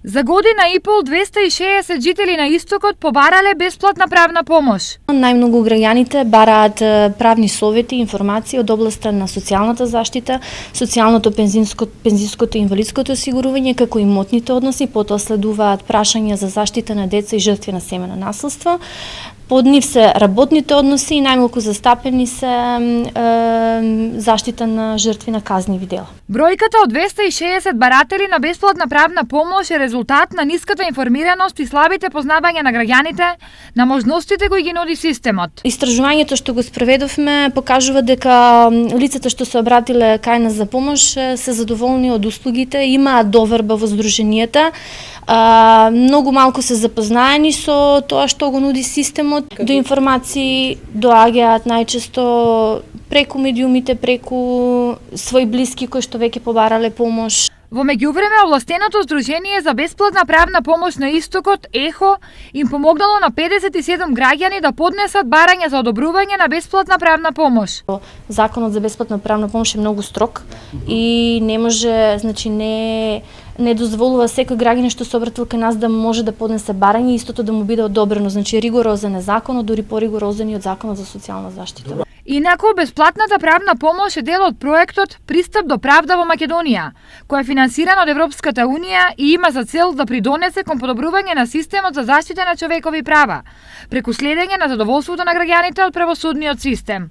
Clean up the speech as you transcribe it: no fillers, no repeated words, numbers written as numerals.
За година и пол 260 жители на Истокот побарале бесплатна правна помош. Најмногу граѓаните бараат правни совети и информации од областа на социјалната заштита, социјалното пензиското и инвалидското осигурување, како и имотните односи, потоа следуваат прашања за заштита на деца и жртви на семено насилство. Под нив се работните односи и најмалку застапени се заштита на жртви на казниви дела. Бројката од 260 баратели на бесплатна правна помош е резултат на ниската информираност и слабите познавања на граѓаните на можностите кои ги нуди системот. Истражувањето што го спроведовме покажува дека лицата што се обратиле кај нас за помош се задоволни од услугите, имаат доверба во здруженијата, многу малку се запознаени со тоа што го нуди системот. До информации доаѓаат најчесто преку медиумите, преку своји блиски кои што веќе побарале помош. Во меѓувреме, овластеното Сдружение за бесплатна правна помош на Истокот, ЕХО, им помогнало на 57 граѓани да поднесат барање за одобрување на бесплатна правна помош. Законот за бесплатна правна помош е многу строг и не може, не дозволува секој граѓанин што се обратил кај нас да може да поднесе барање и истото да му биде одобрено. Ригорозен е законот, дури поригорозен и од Законот за социјална заштита. Инаку, бесплатната правна помош е дел од проектот Пристап до правда во Македонија, кој е финансиран од Европската Унија и има за цел да придонесе кон подобрување на системот за заштита на човекови права, преку следење на задоволството на граѓаните од правосудниот систем.